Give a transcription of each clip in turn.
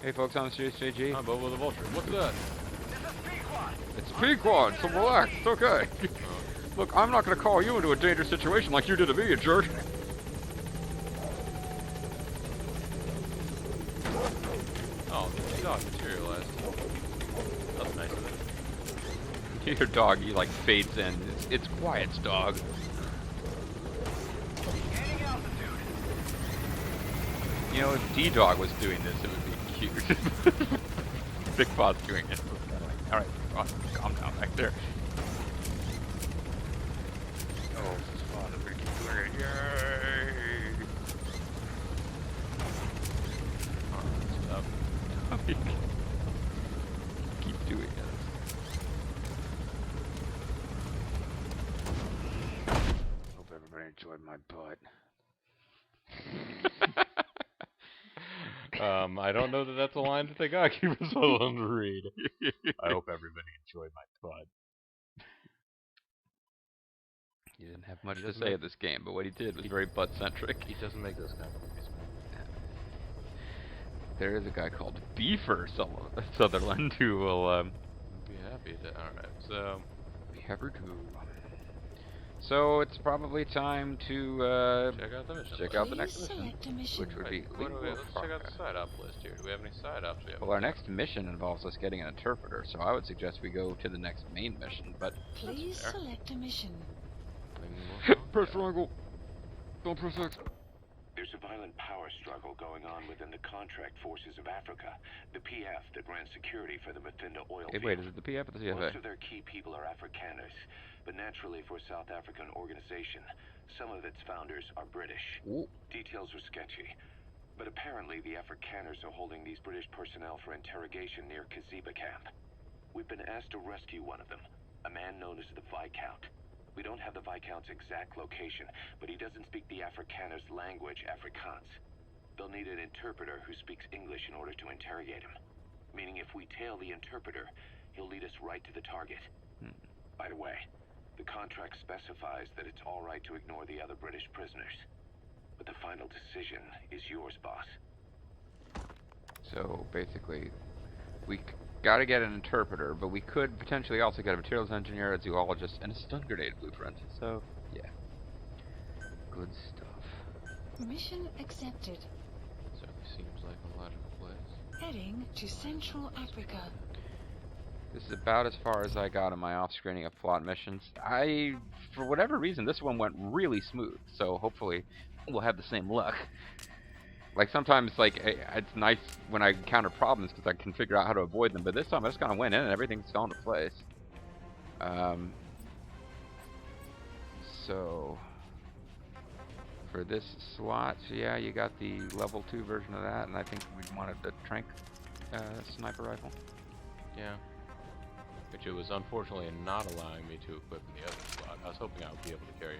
Hey folks, I'm CJG. I'm Bobo the Vulture. What's that? It's Pequod, so relax, it's okay. Look, I'm not gonna call you into a dangerous situation like you did to me, you jerk. Oh, the dog materialized. That's nice of it. Your dog, he like fades in. It's Quiet's dog. You know, if D-Dog was doing this, it would be cute. Big Pod's doing it. Alright, calm down back there. Oh, this is fun. I'm gonna keep doing it. Yay! Oh, stuff. Keep doing it. Hope everybody enjoyed my butt. I don't know that that's a line that they got. Keep us all on the read. I hope everybody enjoyed my butt. He didn't have much to say at this game, but what he did was very butt-centric. He doesn't make those kind of movies, man. There is a guy called Beaver Sutherland who will be happy to. Alright, so. Be happy to. So it's probably time to check out the mission. Check out the next mission, which would be let's check out the side-op list here. Do we have any side-ops? Well, our next mission involves us getting an interpreter, so I would suggest we go to the next main mission, but... Please select a mission. Press triangle. Don't press X. There's a violent power struggle going on within the contract forces of Africa, the PF that ran security for the Mafinda oil field. Wait, is it the PF or the CFA? Most of their key people are Afrikaners, but naturally for a South African organization, some of its founders are British. Ooh. Details are sketchy, but apparently the Afrikaners are holding these British personnel for interrogation near Kaziba camp. We've been asked to rescue one of them, a man known as the Viscount. We don't have the Viscount's exact location, but he doesn't speak the Afrikaners' language, Afrikaans. They'll need an interpreter who speaks English in order to interrogate him. Meaning if we tail the interpreter, he'll lead us right to the target. By the way, the contract specifies that it's all right to ignore the other British prisoners. But the final decision is yours, boss. So basically, we gotta get an interpreter, but we could potentially also get a materials engineer, a zoologist, and a stun grenade blueprint. So, yeah. Good stuff. Mission accepted. Certainly seems like a logical place. Heading to Central Africa. This is about as far as I got in my off-screening of plot missions. For whatever reason, this one went really smooth, so hopefully we'll have the same luck. Like, sometimes, like, it's nice when I encounter problems because I can figure out how to avoid them, but this time I just kind of went in and everything's fell into place. So, for this slot, yeah, you got the level 2 version of that, and I think we wanted the trank sniper rifle. Yeah. Which it was unfortunately not allowing me to equip in the other slot. I was hoping I would be able to carry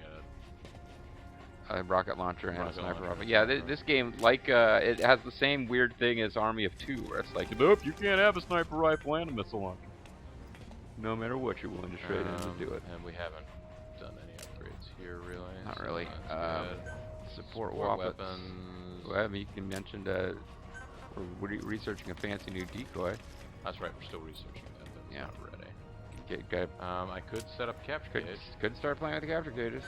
a rocket launcher and a sniper rifle. Yeah, this game, like, it has the same weird thing as Army of Two, where it's like, nope, you can't have a sniper rifle and a missile launcher. No matter what you're willing to trade in to do it. And we haven't done any upgrades here, really. Not really. Support weapons. Well, I mean, you can mention we're researching a fancy new decoy. That's right, we're still researching that. That's not ready. Okay. I could set up capture cage. Could start playing with the capture cages.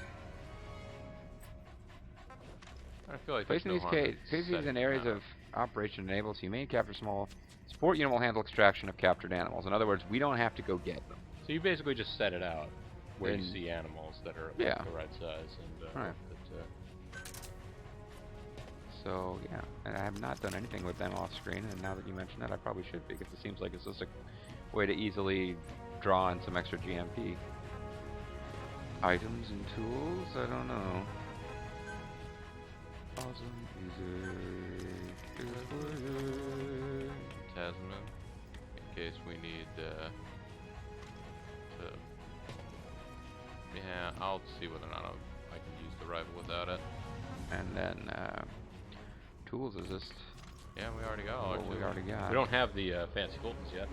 I feel like placing these in areas of operation enables humane capture small support unit will handle extraction of captured animals. In other words, we don't have to go get them. So you basically just set it out where you see animals that are the right size and So yeah, and I have not done anything with them off screen, and now that you mention that, I probably should, because it seems like it's just a way to easily draw in some extra GMP. Items and tools? I don't know. Awesome music. Tasman, in case we need to. Yeah, I'll see whether or not I can use the rifle without it. And then tools is just. Yeah, we already got all. We already got. We don't have the fancy bullets yet.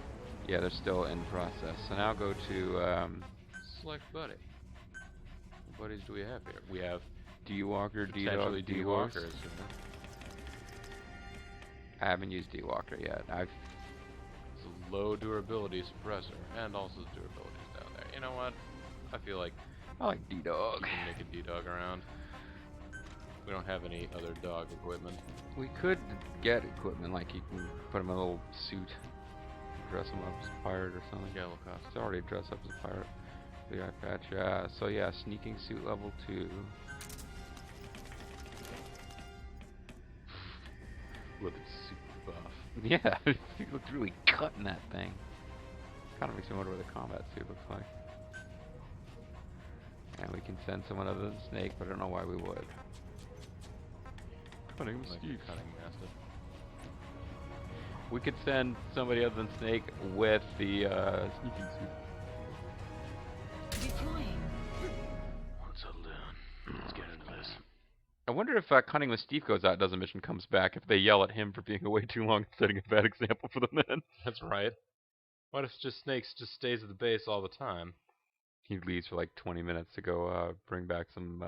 Yeah, they're still in process. So now go to select buddy. What buddies do we have here? We have D-Walker, D-Dog, D-Horse. I haven't used D-Walker yet. It's a low durability suppressor, and also the durability's down there. You know what? I feel like I like D-Dog. you can make a D-Dog around. We don't have any other dog equipment. We could get equipment, like you can put him in a little suit, dress him up as a pirate or something. Yeah, look cost. It's already dressed up as a pirate. The eye patch, yeah. So yeah, sneaking suit level 2. Looking super buff. Yeah, he looks really cut in that thing. Kind of makes me wonder what the combat suit looks like. And we can send someone other than Snake, but I don't know why we would. Cutting Like Steve. cunning mastiff. We could send somebody other than Snake with the sneaking suit. Deploying. Let's settle down. Let's get into this. I wonder if Cunning with Steve goes out, does a mission, comes back, if they yell at him for being away too long and setting a bad example for the men. That's right. What if just Snakes just stays at the base all the time? He leaves for like 20 minutes to go bring back some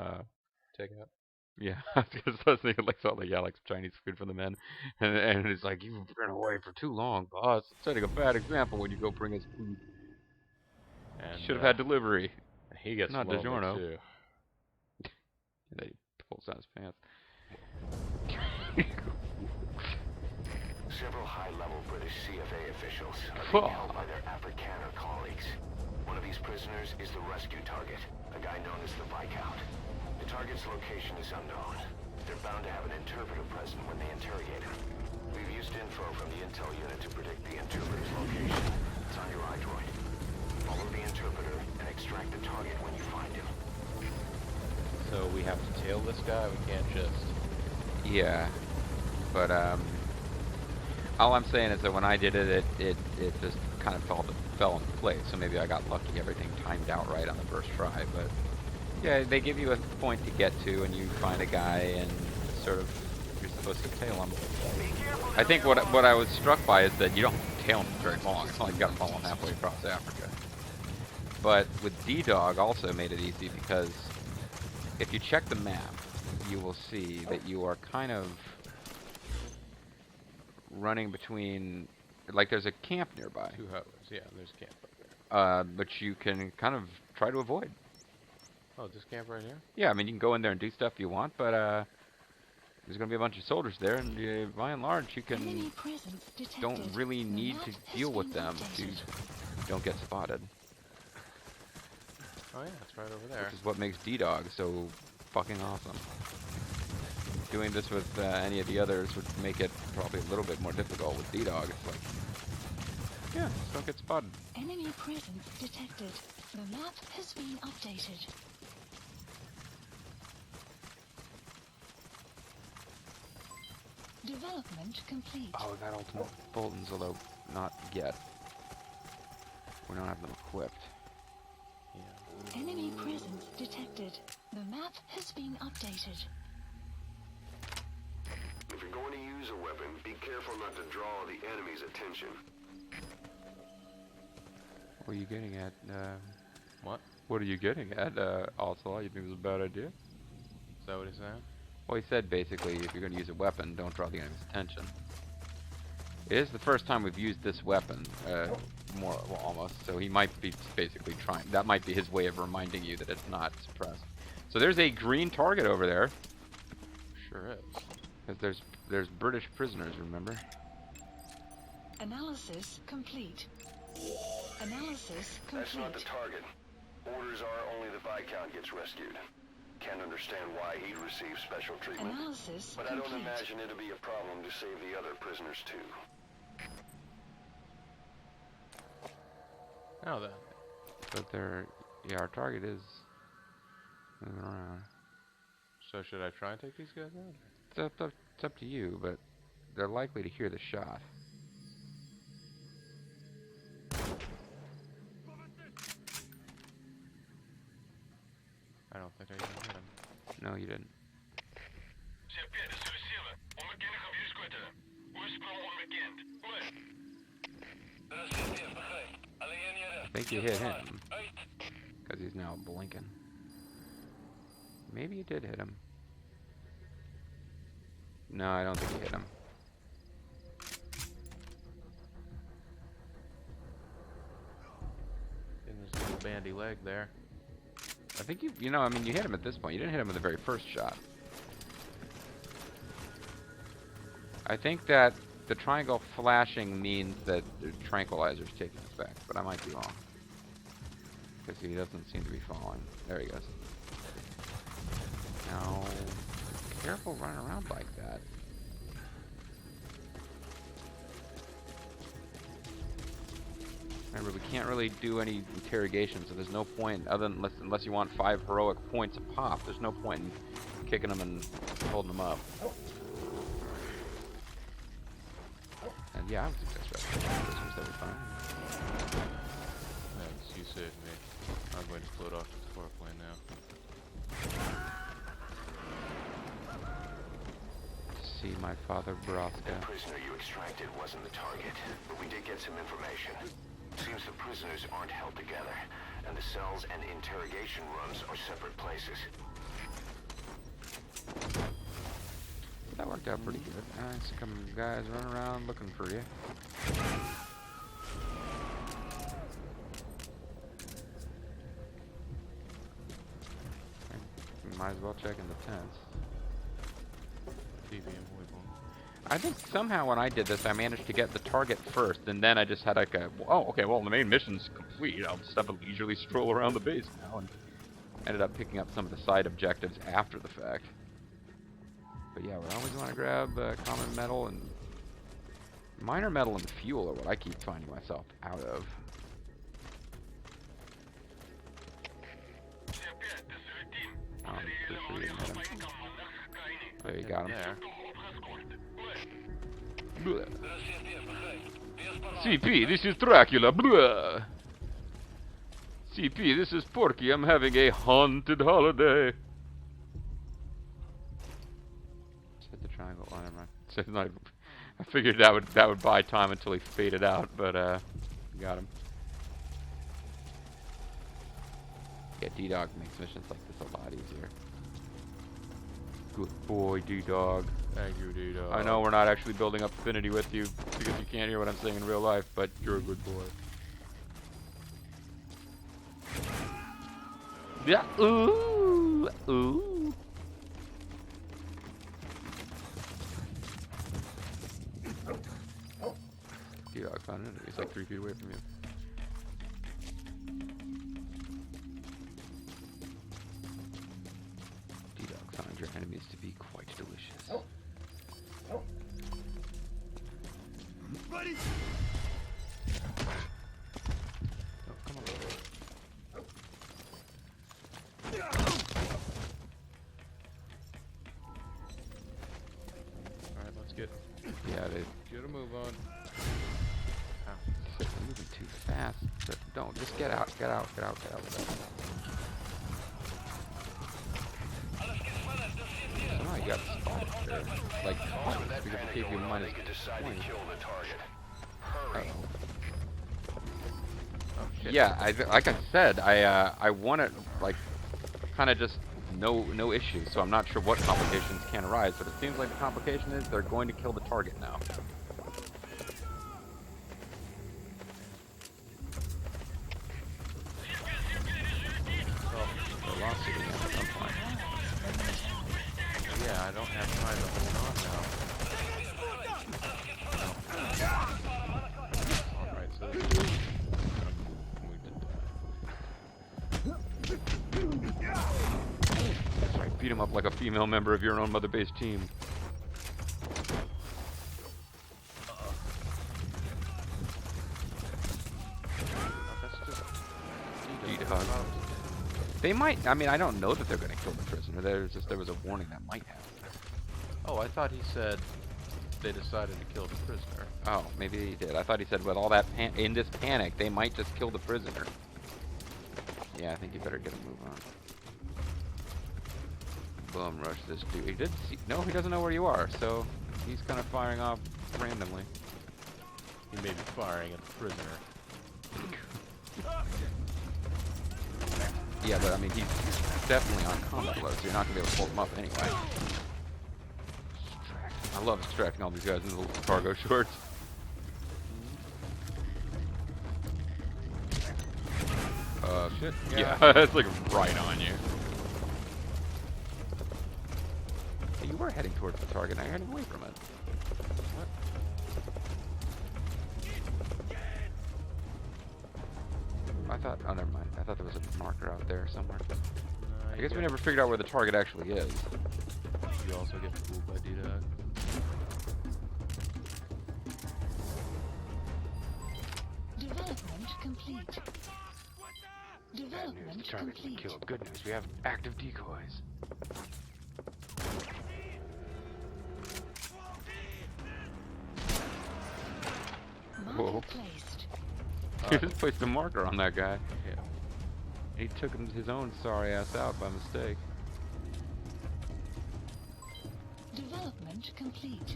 Takeout. yeah, because I was thinking like something, yeah, like some Chinese food for the men, and it's like, you've been away for too long, boss. Setting a bad example when you go bring us food. And Should have had delivery. he gets not lonely DiGiorno. too. And then he pulls down his pants. Several high-level British CFA officials are Cool. being held by their Afrikaner colleagues. One of these prisoners is the rescue target, a guy known as the Viscount. The target's location is unknown. They're bound to have an interpreter present when they interrogate him. We've used info from the intel unit to predict the interpreter's location. It's on your iDroid. Follow the interpreter and extract the target when you find him. So we have to tail this guy. We can't just. Yeah, but all I'm saying is that when I did it, it just kind of fell into place. So maybe I got lucky, everything timed out right on the first try. But yeah, they give you a point to get to, and you find a guy, and sort of you're supposed to tail him. I think what I was struck by is that you don't tail him very long. It's not like you got to follow him halfway across Africa. But with D-Dog also made it easy because if you check the map, you will see that you are kind of running between, like there's a camp nearby, Two houses. Yeah, there's camp up there. but you can kind of try to avoid. Oh, this camp right here? Yeah, I mean you can go in there and do stuff you want, but there's going to be a bunch of soldiers there, and by and large you Enemy can presence detected. don't really The need map to has deal with been them updated. to you don't get spotted, Oh yeah, it's right over there. which is what makes D-Dog so fucking awesome. Doing this with any of the others would make it probably a little bit more difficult. With D-Dog, it's like, yeah, just don't get spotted. Enemy presence detected. The map has been updated. Development complete. Oh, we got ultimate Boltons, although not yet. We don't have them equipped. Yeah. Enemy presence detected. The map has been updated. If you're going to use a weapon, be careful not to draw the enemy's attention. What are you getting at? What? What are you getting at, Ocelot? You think this is a bad idea? Is that what he's saying? Well, he said basically, if you're going to use a weapon, don't draw the enemy's attention. It is the first time we've used this weapon, well, almost, so he might be basically trying, that might be his way of reminding you that it's not suppressed. So there's a green target over there, Sure is. because there's British prisoners, remember? Analysis complete. Analysis That's not the complete. target. Orders are only the Viscount gets rescued. Can't understand why he'd receive special treatment. Analysis But I don't complete. imagine it'll be a problem to save the other prisoners too. Now then. But yeah, our target is moving around. So should I try and take these guys out? It's up to you, but they're likely to hear the shot. I don't think I even hit him. No, you didn't. I think you hit him, because he's now blinking. Maybe you did hit him. No, I don't think you hit him. bandy leg there. I think you know, I mean, you hit him at this point. You didn't hit him with the very first shot. I think that the triangle flashing means that the tranquilizer's taking effect, but I might be wrong. Because he doesn't seem to be falling. There he goes. Now, careful running around like that. Remember, we can't really do any interrogation, so there's no point, unless you want 5 heroic points a pop, there's no point in kicking them and holding them up. And yeah, I would suggest prisoners, that would be fine. Thanks, you saved me. I'm going to float off to the far plane now. See my father Braska. The prisoner you extracted wasn't the target, but we did get some information. Seems the prisoners aren't held together, and the cells and interrogation rooms are separate places. That worked out pretty good. Some guys running around looking for you. Might as well check in the tents. I think somehow when I did this, I managed to get the target first, and then I just had like a, oh, okay, well, the main mission's complete. I'll just have a leisurely stroll around the base now, and ended up picking up some of the side objectives after the fact. But yeah, we always want to grab common metal, and minor metal and fuel are what I keep finding myself out of. There you got him. There. CP, this is Dracula. Blah. CP, this is Porky. I'm having a haunted holiday. Set the triangle. Oh, never mind. So it's not even, I figured that would buy time until he faded out, but got him. Yeah, D-Dog makes missions like this a lot easier. Good boy, D-Dog. Thank you, D-Dog. I know we're not actually building up affinity with you because you can't hear what I'm saying in real life, but you're a good boy. Yeah. Ooh. Ooh. D-Dog found an enemy. He's like 3 feet away from you. D-Dog found your enemies to be quite delicious. Buddy! Oh, come on. Alright, let's get Yeah, they a move on. they're moving too fast. But don't, just get out, get out, get out, get out. Somehow you got spotted there. Like, because it gave you minus 20. Uh-oh. Yeah, like I said, I want it like kind of just no issues. So I'm not sure what complications can arise, but it seems like the complication is they're going to kill the target now. Well, they lost it again at some point. Yeah, I don't have time to hold on now. Alright, so this is That's right, beat him up like a female member of your own Mother Base team. that's just D-Dog. They might, I mean, I don't know that they're going to kill the prisoner. There was a warning that might happen. Oh, I thought he said they decided to kill the prisoner. Oh, maybe he did. I thought he said with all that in this panic, they might just kill the prisoner. Yeah, I think you better get a move on. Boom, rush this dude. He did see, no, he doesn't know where you are, so he's kind of firing off randomly. He may be firing at the prisoner. Yeah, but I mean, he's definitely on combat load, so you're not going to be able to hold him up anyway. I love extracting all these guys in little cargo shorts. Shit. Yeah, it's like right on you. Hey, you were heading towards the target, now you're heading away from it. What? I thought, oh never mind. I thought there was a marker out there somewhere. I guess we never figured out where the target actually is. You also get fooled by D-Dog. Development complete. Bad news, Development the target's been complete. killed. Good news, we have active decoys. Whoa. Marker placed. He just placed a marker on that guy. Yeah. He took his own sorry ass out by mistake. Development complete.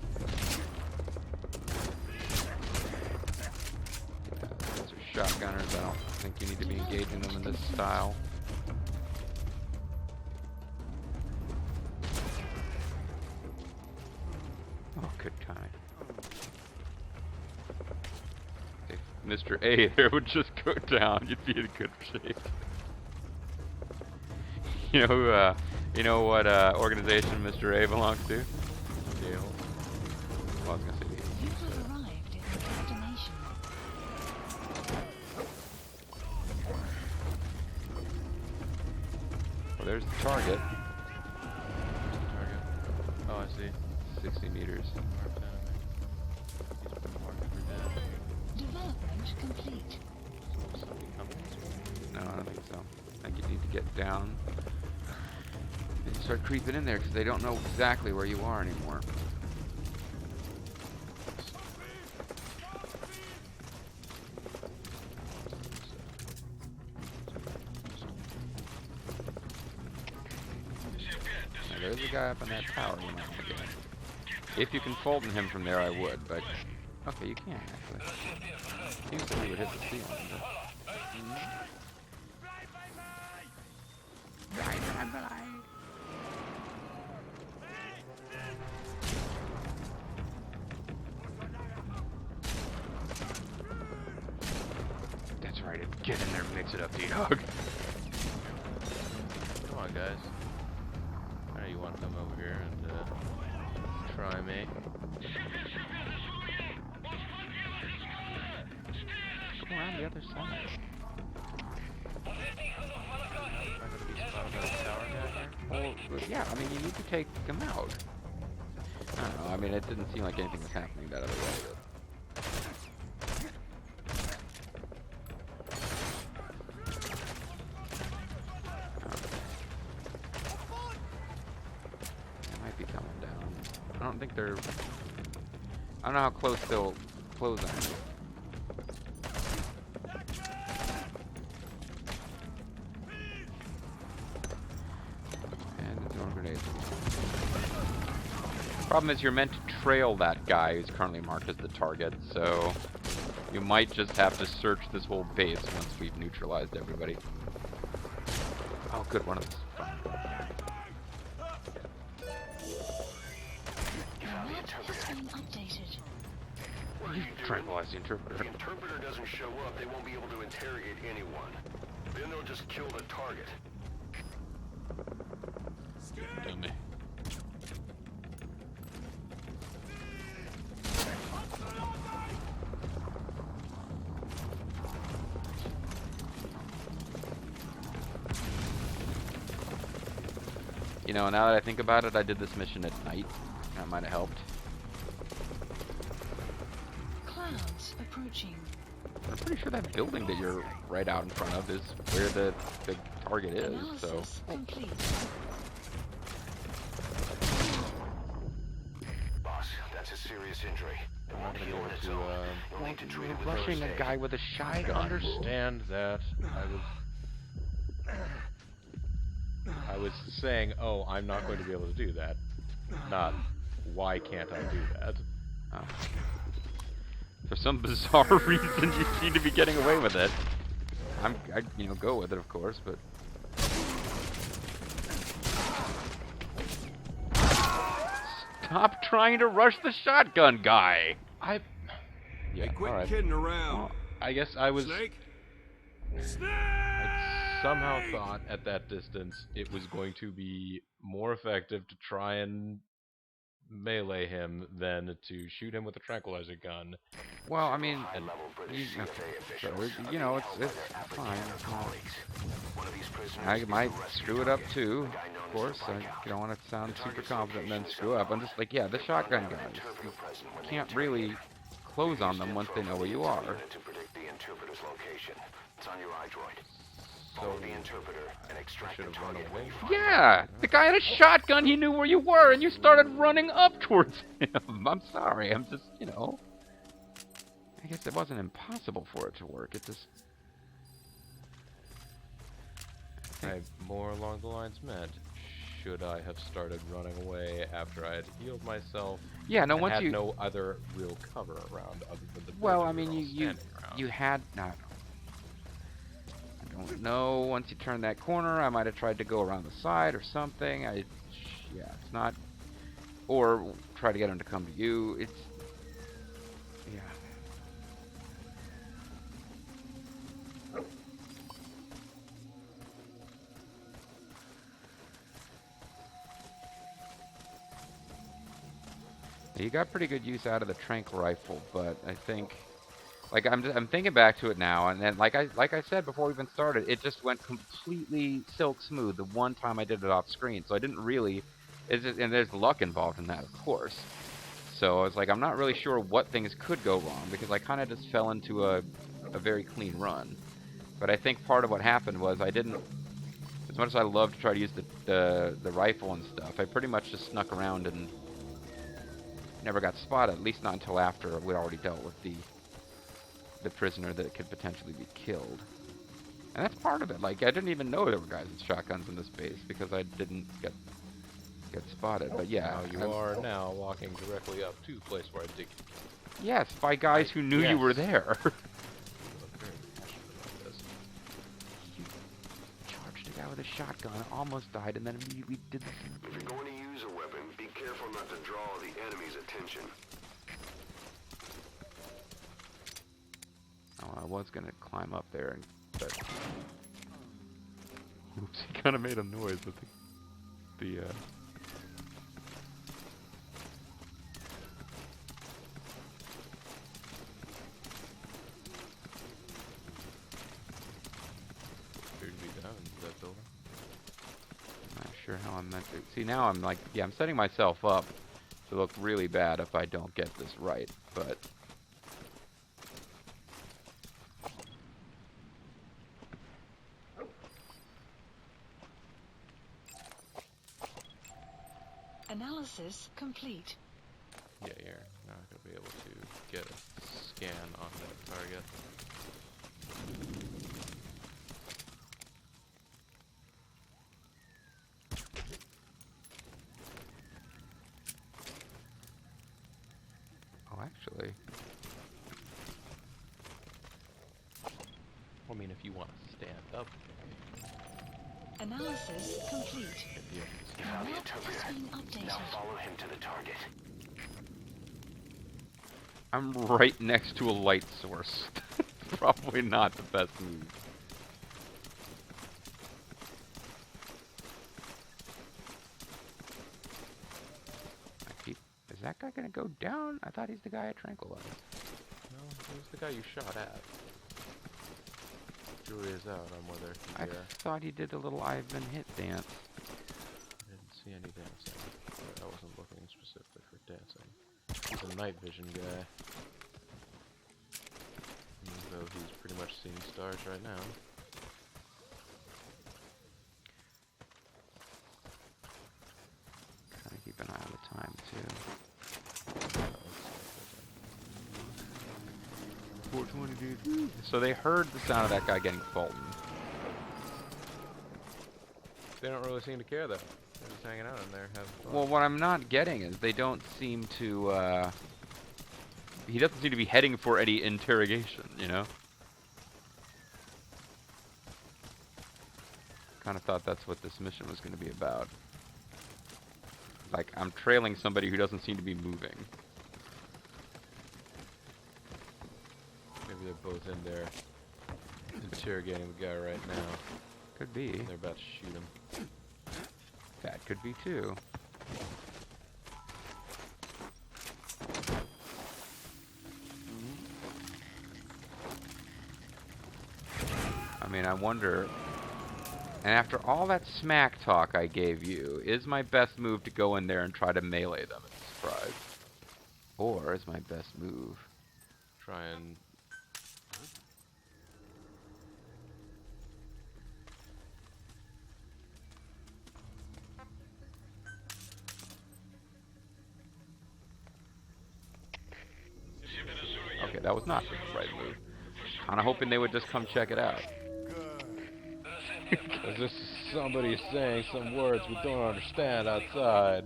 Those are shotgunners. I don't think you need to be engaging them in this style. Oh, good time. If Mr. A there would just go down, you'd be in good shape. You know what organization Mr. A belongs to? Dale. Well, I was gonna say You have arrived at your destination. well, there's the target. Target. Oh, I see. 60 meters. Marked enemy. He's been marked for dead. Development complete. Somebody coming this way? No, I don't think so. I think you need to get down and start creeping in there because they don't know exactly where you are anymore. Now, there's a guy up in that tower you might want to get. If you can Fulton him from there, I would, but... Okay, you can, actually. Seems that we would hit the ceiling, but... That's right, get in there, mix it up, D-Dog. Come on, guys. I know you want to come over here and try me. Go around the other side. Am I going to be spotted by the tower guy here? Well, yeah, I mean, you need to take him out. I don't know, I mean, it didn't seem like anything was happening that other way. They might be coming down. I don't think they're... I don't know how close they'll close on you. And throwing grenades. Problem is, you're meant to trail that guy who's currently marked as the target, so you might just have to search this whole base once we've neutralized everybody. Oh, good, one of us. The map has been updated. Tranquilize the interpreter. If the interpreter doesn't show up, they won't be able to interrogate anyone. Then they'll just kill the target. Dummy. You know, now that I think about it, I did this mission at night. That might have helped. Clouds approaching. I'm pretty sure that building that you're right out in front of is where the big target is, so... Analysis complete. Boss, that's a serious injury. It I'm won't not going heal to on be its able own. to, You'll need to treat it with Rushing first a aid. guy with a I shotgun. understand that. I was saying, oh, I'm not going to be able to do that. Not, why can't I do that? Oh. For some bizarre reason, you seem to be getting away with it. I'd, you know, go with it, of course, but... Stop trying to rush the shotgun guy! Hey, quit alright. kidding around. I guess I was... Snake? Snake! I'd somehow thought at that distance it was going to be more effective to try and melee him than to shoot him with a tranquilizer gun. Well, I mean, And you know, it's fine. I might screw it up too, of course. I don't want to sound super confident and then screw up. I'm just like, yeah, the shotgun guns. You can't really close on them once they know where you are. so I should have run away. Yeah, the guy had a shotgun. He knew where you were, and you started running up towards him. I'm sorry. I'm just, you know. I guess it wasn't impossible for it to work. It just. More along the lines meant, should I have started running away after I had healed myself? Yeah, no. And Once had you. no other real cover around other than the. Well, building I we mean, were all you standing around. had not. I don't know. Once you turn that corner, I might have tried to go around the side or something. Yeah, it's not. Or try to get him to come to you. It's. Yeah. You got pretty good use out of the tranq rifle, but I think, like, I'm thinking back to it now, and then like I said before we even started, it just went completely silk smooth the one time I did it off screen. So I didn't really, and there's luck involved in that, of course. So I was like, I'm not really sure what things could go wrong because I kind of just fell into a very clean run. But I think part of what happened was I didn't, as much as I love to try to use the rifle and stuff, I pretty much just snuck around and never got spotted, at least not until after we'd already dealt with the prisoner that could potentially be killed. And that's part of it. Like, I didn't even know there were guys with shotguns in this base because I didn't get spotted. But yeah, Now you are now walking directly up to the place where I dig. yes, by guys who knew you were there. You charged a guy with a shotgun, almost died, and then immediately did the same If you're going to use a weapon, be careful not to draw the enemy's attention. Oh, I was gonna climb up there, but oops, he kind of made a noise with the Appeared to be down into that building. Not sure how I'm meant to. See, now I'm like, yeah, I'm setting myself up to look really bad if I don't get this right, but. Analysis complete. Yeah, you're not going to be able to get a scan on that target. Oh, actually. I mean, if you want to stand up, Analysis complete. if you have to The stand map has been updated. Now follow him to the target. I'm right next to a light source. Probably not the best move. Is that guy gonna go down? I thought he's the guy I tranquilized. No, who's the guy you shot at? Jury is out on whether I he thought he did a little I've been hit dance. didn't see any dancing. I wasn't looking specifically for dancing. He's a night vision guy. Even though he's pretty much seeing stars right now. Gotta keep an eye on the time too. 420, dude. So they heard the sound of that guy getting Fulton. They don't really seem to care though. They're just hanging out in there having fun. Well, what I'm not getting is they don't seem to, he doesn't seem to be heading for any interrogation, you know? Kind of thought that's what this mission was going to be about. Like, I'm trailing somebody who doesn't seem to be moving. Maybe they're both in there interrogating the guy right now. Could be. They're about to shoot him. That could be too. I mean, I wonder. And after all that smack talk I gave you, is my best move to go in there and try to melee them as a surprise? Or is my best move... Try and... Okay, that was not the right move. Kinda hoping they would just come check it out. Is this somebody saying some words we don't understand outside?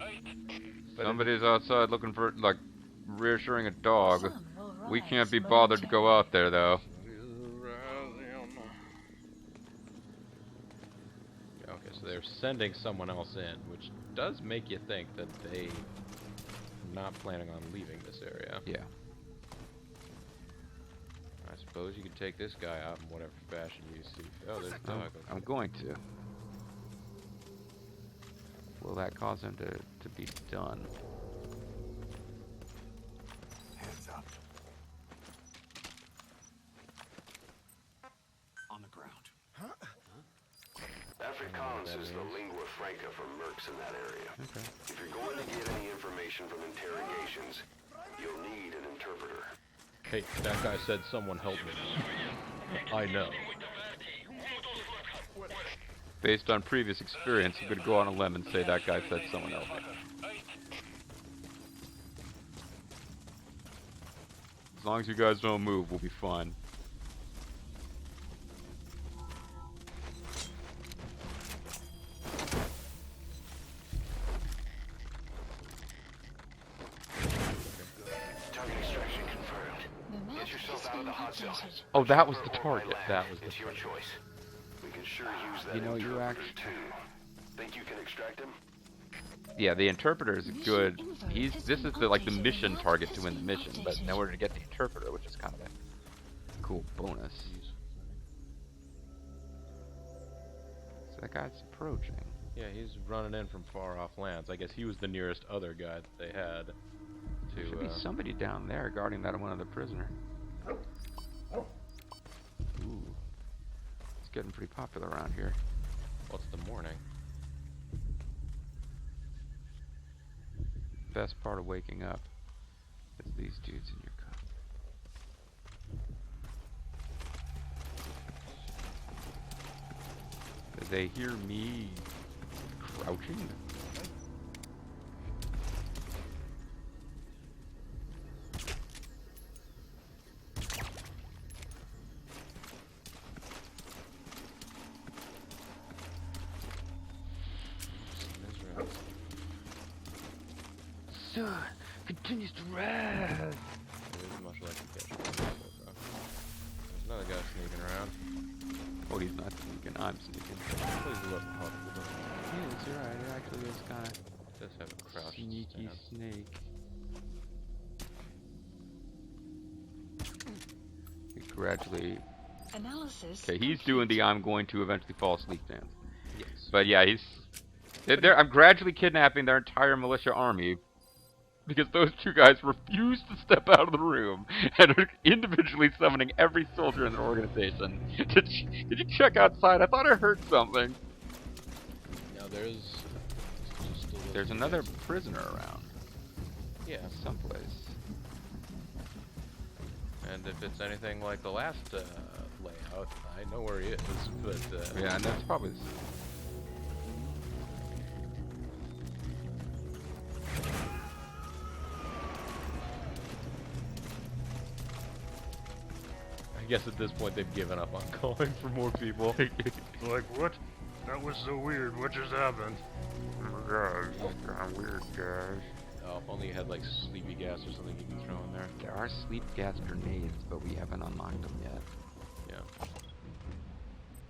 Somebody's outside looking for, like, reassuring a dog. Sun will We rise can't be bothered to go momentarily. out there, though. Okay, so they're sending someone else in, which does make you think that they not planning on leaving this area. Yeah. I suppose you could take this guy out in whatever fashion you see. Oh, there's a dog. I'm going to. Will that cause him to be done? Hands up. On the ground. Afrikaans is the lingua franca for mercs in that area. Okay. If you're going to get any information from interrogations, you'll need an interpreter. Hey, that guy said someone help me. I know. Based on previous experience, I'm going to go on a limb and say that guy said someone else. As long as you guys don't move, we'll be fine. Target extraction confirmed. The map Get yourself has out of been the hot zone. updated. Oh, that was the Or by target. land. That was the It's your choice. We can sure use that You know, you interpreter act- too. Think you can extract him? Yeah, the interpreter is Mission good. info He's has this been is the like the updated. mission The target map to has win the been mission, but in updated. order to get the interpreter, which is kind of a cool bonus. So that guy's approaching. Yeah, he's running in from far off lands. I guess he was the nearest other guy that they had There should to. be somebody down there guarding that one other prisoner. Ooh. It's getting pretty popular around here. What's the morning? Best part of waking up is these dudes in your cup. Did they hear me crouching? Sun continues to rise. It is much like a catch. There's another guy sneaking around. Oh, he's not sneaking. I'm sneaking. Please look huddled. Yes, you're right. It actually is kind of Does have a crouch sneaky stance. snake. He gradually. Analysis. Okay, he's doing the I'm going to eventually fall asleep dance. Yes. But yeah, I'm gradually kidnapping their entire militia army because those two guys refuse to step out of the room and are individually summoning every soldier in their organization. Did you check outside? I thought I heard something. Now there's just a little There's another prisoner around Yeah. someplace. And if it's anything like the last layout, I know where he is. But Yeah, and that's probably. I guess at this point they've given up on calling for more people. Like, what? That was so weird. What just happened? Oh my god, that's kind of weird, guys. Oh, if only you had like sleepy gas or something you can throw in there. There are sleep gas grenades, but we haven't unlocked them yet. Yeah.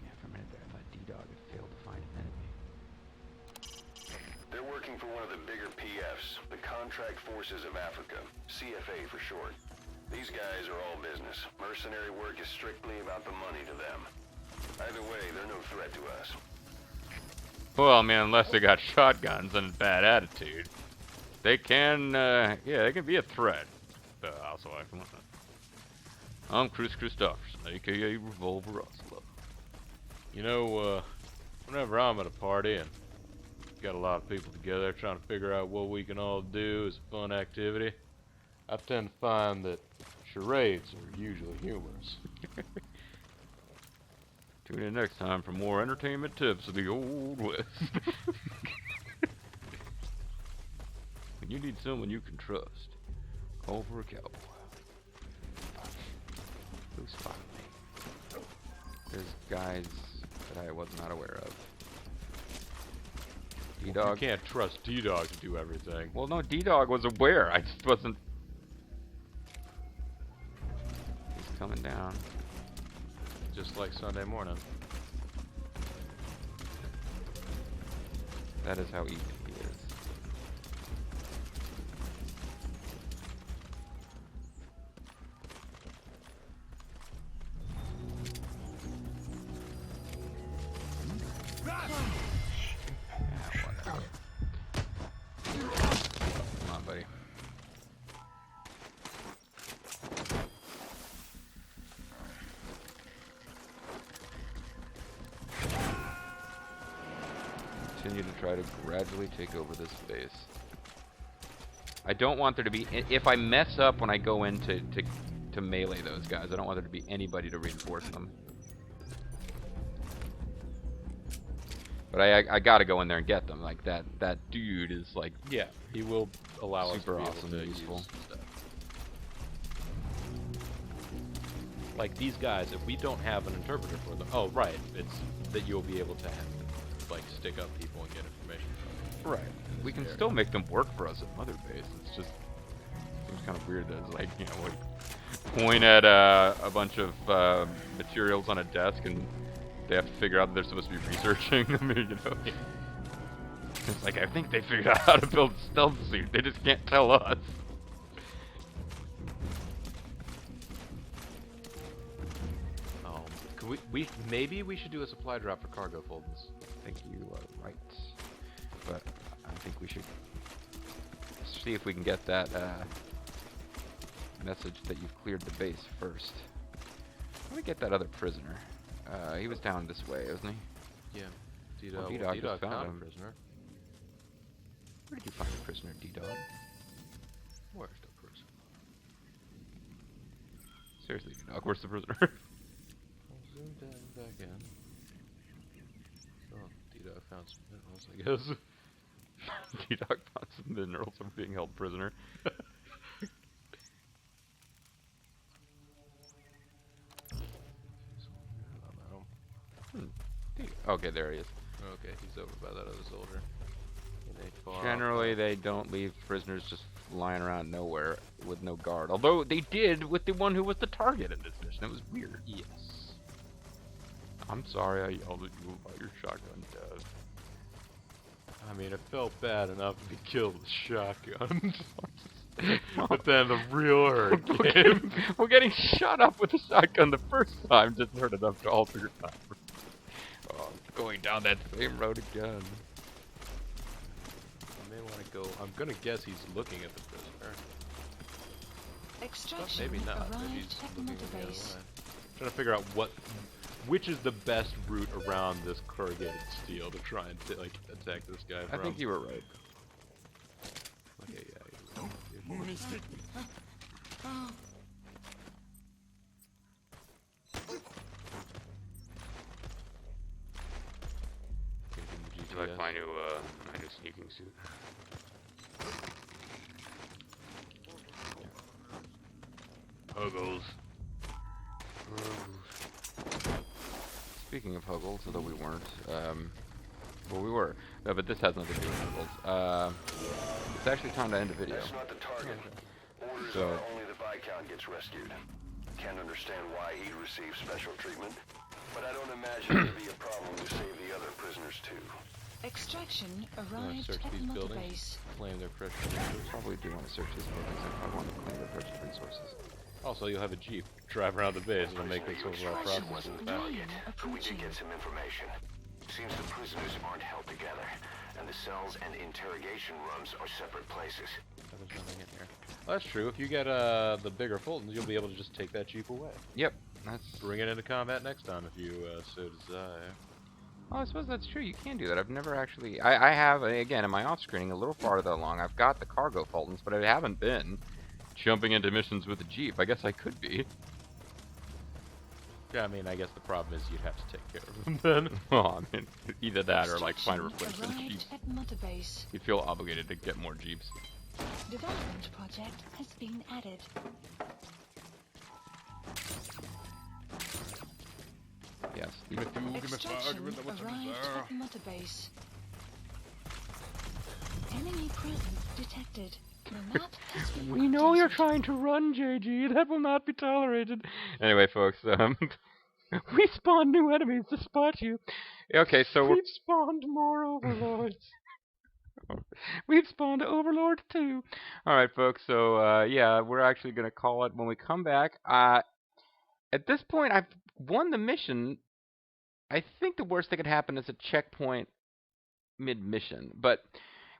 Yeah, for a minute there, I thought D-Dog had failed to find an enemy. They're working for one of the bigger PFs, the Contract Forces of Africa, CFA for short. These guys are all business. Mercenary work is strictly about the money to them. Either way, they're no threat to us. Well, I mean, unless they got shotguns and a bad attitude, they can, yeah, they can be a threat. Also, come on. I'm Chris Christopherson, aka Revolver Oslo. You know, whenever I'm at a party and got a lot of people together trying to figure out what we can all do as a fun activity, I tend to find that charades are usually humorous. Tune in next time for more entertainment tips of the Old West. When you need someone you can trust, call for a cowboy. Who's following me? There's guys that I was not aware of. D-Dog. You can't trust D-Dog to do everything. Well, no, D-Dog was aware. I just wasn't. He's coming down. Just like Sunday morning. That is how easy he is. Whatever. Come on, buddy. Continue to try to gradually take over this base. I don't want there to be, if I mess up when I go in to melee those guys, I don't want there to be anybody to reinforce them. But I gotta go in there and get them. Like that dude is like, Yeah, he will allow us to super be awesome able to and useful. use stuff. Like these guys, if we don't have an interpreter for them, oh right, it's that you'll be able to have, like stick up people and get information from them. Right. We can still make them work for us at Mother Base. It's just seems kind of weird that it's like, you know, like point at a bunch of materials on a desk and they have to figure out that they're supposed to be researching. I mean, you know, it's like I think they figured out how to build a stealth suit. They just can't tell us. Can we maybe we should do a supply drop for cargo folders. I think you are right, but I think we should see if we can get that message that you've cleared the base first. Let me get that other prisoner. He was down this way, wasn't he? Yeah. Well, D-Dog just found found him. a prisoner. Where did you find a prisoner, D-Dog? Where's the prisoner? Seriously, D-Dog, where's the prisoner? I'll zoom down back in. Oh, D-Dog found some minerals, I guess. D-Dog found some minerals from being held prisoner. Okay, there he is. Okay, he's over by that other soldier. Generally, they don't leave prisoners just lying around nowhere with no guard. Although they did with the one who was the target in this mission. It was weird. Yes. I'm sorry I yelled at you about your shotgun, Dev. I mean, it felt bad enough to be killed with shotgun. But then the real hurt came. We're getting shot up with a shotgun the first time didn't hurt enough to alter your time. Oh, going down that same road again. I may want to go. I'm gonna guess he's looking at the prisoner. But Extraction maybe not. Maybe arrived he's at the looking Mother the other Base. way. Trying to figure out which is the best route around this corrugated steel to try and attack this guy I from. think you were right. Okay, yeah. Do I find my new sneaking suit? Huggles. Speaking of Huggles, although we weren't, well, we were, but this has nothing to do with Huggles. It's actually time to end the video. That's not the target. Orders So- are only the Viscount gets rescued. Can't understand why he'd receive special treatment, but I don't imagine it'd be a problem to save the other prisoners too. Extraction Want to arrived search at the these Mother buildings? Base. Claim their precious I resources. probably do want to search these buildings if I want to claim the precious resources. Also, you'll have a jeep drive around the base. It'll make this overall process a little faster. But we did get some information. Seems the prisoners aren't held together, and the cells and interrogation rooms are separate places. There's nothing in here. Well, that's true. If you get the bigger Fultons, you'll be able to just take that jeep away. Yep. That's. Bring it into combat next time if you so desire. Oh, I suppose that's true. You can do that. I've never actually. I have, again, in my off-screening, a little farther along, I've got the cargo Fultons, but I haven't been jumping into missions with the Jeep. I guess I could be. Yeah, I mean, I guess the problem is you'd have to take care of them then. Well, I mean, either that or, like, find replacement Arrived Jeeps. at Mother Base. You feel obligated to get more Jeeps. Development project has been added. Yes. Extraction arrived at Mother Base. Enemy presence detected. The map has been We know you're updated. trying to run, JG. That will not be tolerated. Anyway, folks, we spawned new enemies to spot you. Okay, so we've spawned more overlords. We've spawned Overlord too. All right, folks. So yeah, we're actually gonna call it when we come back. At this point, I've won the mission. I think the worst that could happen is a checkpoint mid-mission, but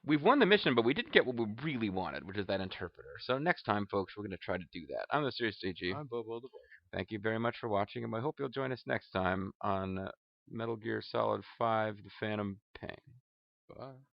we've won the mission, but we didn't get what we really wanted, which is that interpreter. So next time, folks, we're going to try to do that. I'm the Serious JG. I'm Bobo the Boy. Thank you very much for watching, and I hope you'll join us next time on Metal Gear Solid 5: The Phantom Pain. Bye.